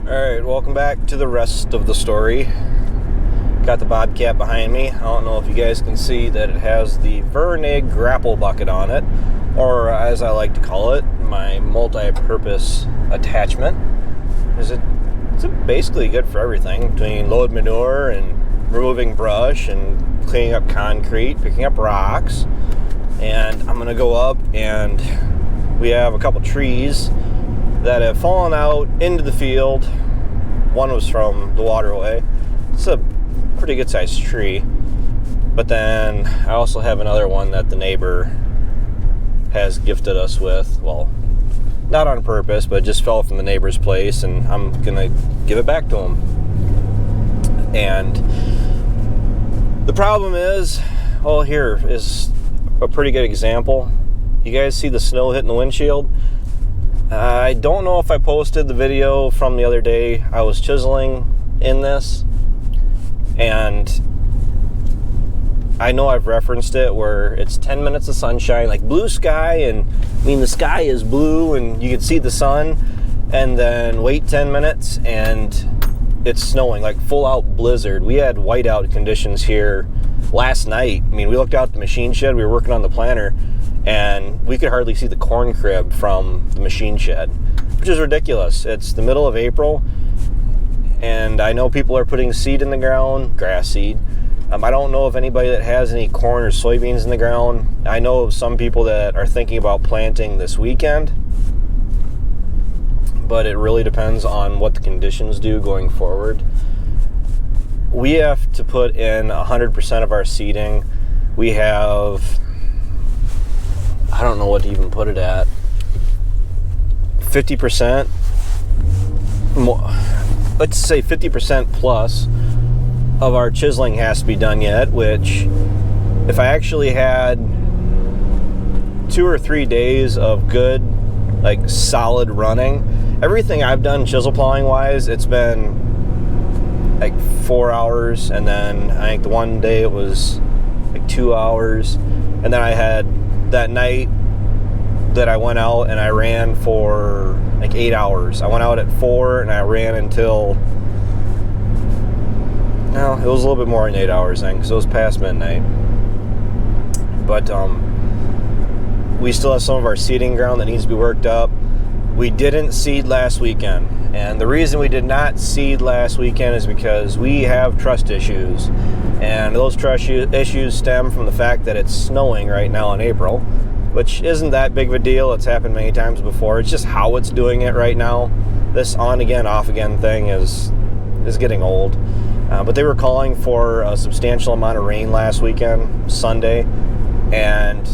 Alright, welcome back to the rest of the story. Got the Bobcat behind me. I don't know if you guys can see that it has the Vernig grapple bucket on it, or as I like to call it, my multi-purpose attachment. It's basically good for everything, between load manure and removing brush and cleaning up concrete, picking up rocks. And I'm going to go up, and we have a couple trees that have fallen out into the field. One was from the waterway. It's a pretty good sized tree. But then I also have another one that the neighbor has gifted us with. Well, not on purpose, but it just fell from the neighbor's place, and I'm gonna give it back to him. And the problem is, well, here is a pretty good example. You guys see the snow hitting the windshield? I don't know if I posted the video from the other day. I was chiseling in this, and I know I've referenced it where it's 10 minutes of sunshine, like blue sky, and I mean the sky is blue and you can see the sun, and then wait 10 minutes and it's snowing, like full out blizzard. We had whiteout conditions here last night. I mean, we looked out the machine shed, we were working on the planter, and we could hardly see the corn crib from the machine shed, which is ridiculous. It's the middle of April, and I know people are putting seed in the ground, grass seed. I don't know of anybody that has any corn or soybeans in the ground. I know of some people that are thinking about planting this weekend, but it really depends on what the conditions do going forward. We have to put in 100% of our seeding. We have, I don't know what to even put it at, 50%, let's say 50% plus of our chiseling has to be done yet, which if I actually had 2 or 3 days of good, like solid running, everything I've done chisel plowing wise, it's been like 4 hours, and then I think the one day it was like 2 hours, and then I had that night that I went out and I ran for like 8 hours. I went out at 4 and I ran until, no, it was a little bit more than 8 hours then, because it was past midnight. But we still have some of our seeding ground that needs to be worked up. We didn't seed last weekend, and the reason we did not seed last weekend is because we have trust issues, and those trust issues stem from the fact that it's snowing right now in April, which isn't that big of a deal. It's happened many times before. It's just how it's doing it right now. This on again, off again thing is getting old. But they were calling for a substantial amount of rain last weekend, Sunday, and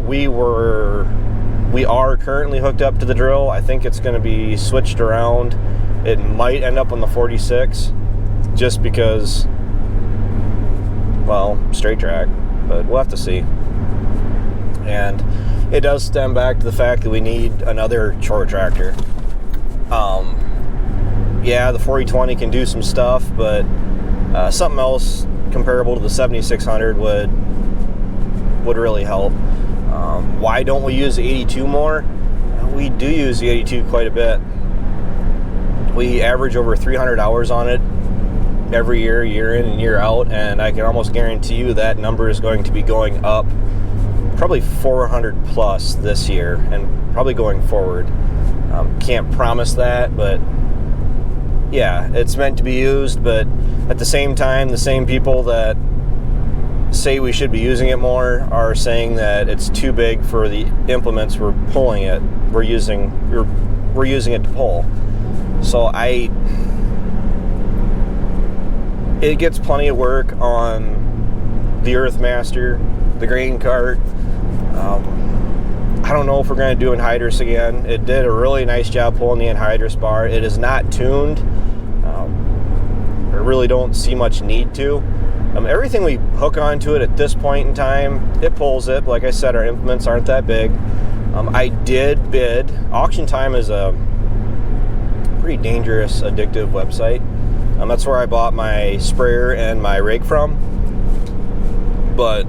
we are currently hooked up to the drill. I think it's going to be switched around. It might end up on the 46, just because, well, straight track, but we'll have to see. And it does stem back to the fact that we need another short tractor. Yeah, the 4020 can do some stuff, but something else comparable to the 7600 would really help. Why don't we use the 82 more? We do use the 82 quite a bit. We average over 300 hours on it every year, year in and year out, and I can almost guarantee you that number is going to be going up, probably 400 plus this year, and probably going forward. Can't promise that, but yeah, it's meant to be used. But at the same time, the same people that say we should be using it more are saying that it's too big for the implements we're pulling it. We're using it to pull. So it gets plenty of work on the Earthmaster, the grain cart. I don't know if we're going to do anhydrous again. It did a really nice job pulling the anhydrous bar. It is not tuned. I really don't see much need to. Everything we hook onto it at this point in time, it pulls it. Like I said, our implements aren't that big. I did bid. Auction Time is a pretty dangerous, addictive website. That's where I bought my sprayer and my rake from. But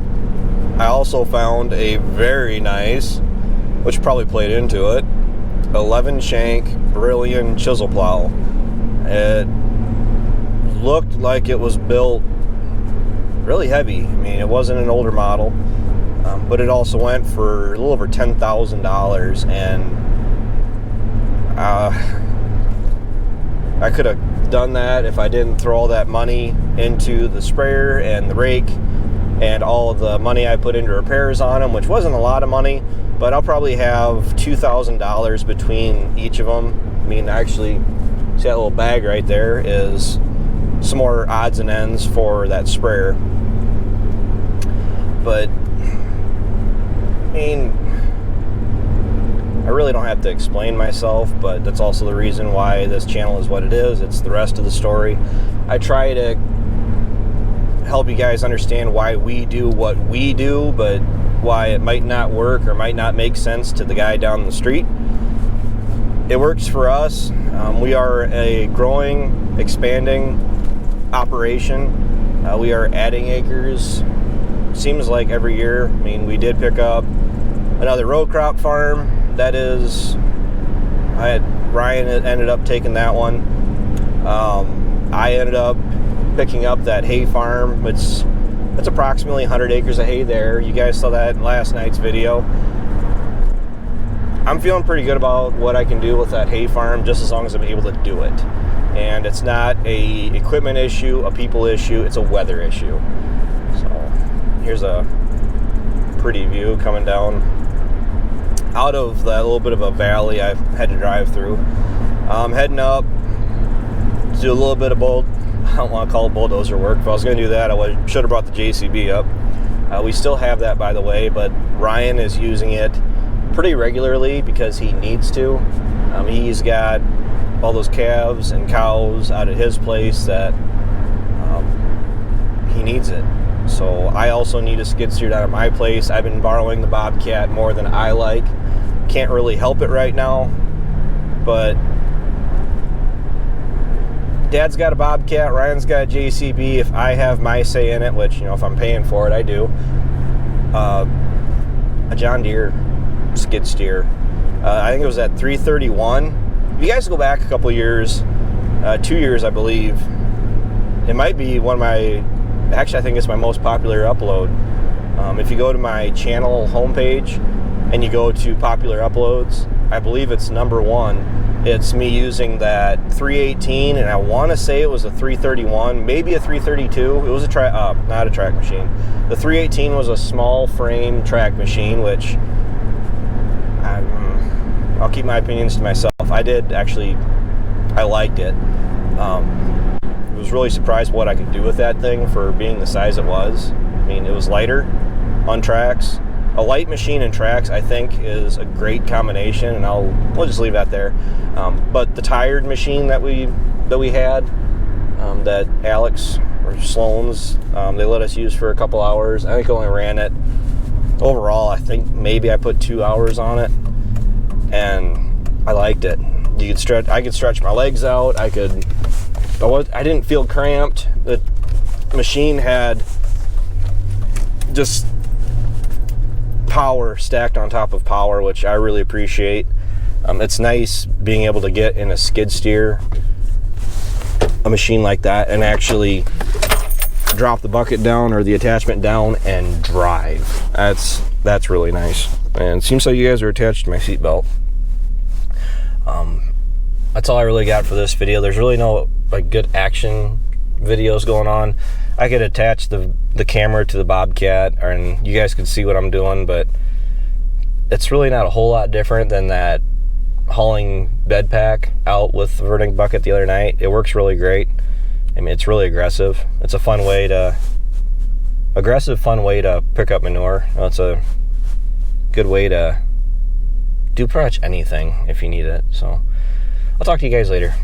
I also found a very nice, which probably played into it, 11 shank Brilliant chisel plow. It looked like it was built really heavy. I mean, it wasn't an older model, but it also went for a little over $10,000, and I could have done that if I didn't throw all that money into the sprayer and the rake and all of the money I put into repairs on them, which wasn't a lot of money, but I'll probably have $2,000 between each of them. I mean, actually, see that little bag right there is some more odds and ends for that sprayer. But I mean, I really don't have to explain myself, but that's also the reason why this channel is what it is. It's the rest of the story. I try to help you guys understand why we do what we do, but why it might not work or might not make sense to the guy down the street. It works for us. We are a growing, expanding operation. We are adding acres. Seems like every year. I mean, we did pick up another row crop farm. That is, Ryan ended up taking that one. I ended up picking up that hay farm. It's approximately 100 acres of hay there. You guys saw that in last night's video. I'm feeling pretty good about what I can do with that hay farm, just as long as I'm able to do it. And it's not a equipment issue, a people issue, it's a weather issue. So here's a pretty view coming down out of that little bit of a valley I had to drive through. Heading up to do a little bit of I don't want to call it bulldozer work. If I was going to do that, I should have brought the JCB up. We still have that, by the way, but Ryan is using it pretty regularly because he needs to. He's got all those calves and cows out at his place that he needs it. So I also need a skid steer down at my place. I've been borrowing the Bobcat more than I like. Can't really help it right now, but Dad's got a Bobcat, Ryan's got a JCB. If I have my say in it, which, you know, if I'm paying for it, I do, a John Deere skid steer. I think it was at 331. If you guys go back a couple years, 2 years, I believe, it might be one of my, actually I think it's my most popular upload. If you go to my channel homepage and you go to popular uploads, I believe it's number one. It's me using that 318, and I want to say it was a 331, maybe a 332. It was a not a track machine. The 318 was a small frame track machine, which I'll keep my opinions to myself. I liked it. I was really surprised what I could do with that thing for being the size it was. I mean, it was lighter on tracks. A light machine and tracks, I think, is a great combination, and we'll just leave that there. But the tired machine that we had, that Alex or Sloan's, they let us use for a couple hours. I think I only ran it overall. I think maybe I put 2 hours on it, and I liked it. I could stretch my legs out. I didn't feel cramped. The machine had just power stacked on top of power, which I really appreciate. It's nice being able to get in a skid steer, a machine like that, and actually drop the bucket down or the attachment down and drive. That's really nice. And it seems like you guys are attached to my seatbelt. That's all I really got for this video. There's really no good action videos going on. I could attach the camera to the Bobcat, and you guys could see what I'm doing, but it's really not a whole lot different than that hauling bed pack out with the Vernig bucket the other night. It works really great. I mean, it's really aggressive. It's a fun way to pick up manure. It's a good way to do pretty much anything if you need it. So I'll talk to you guys later.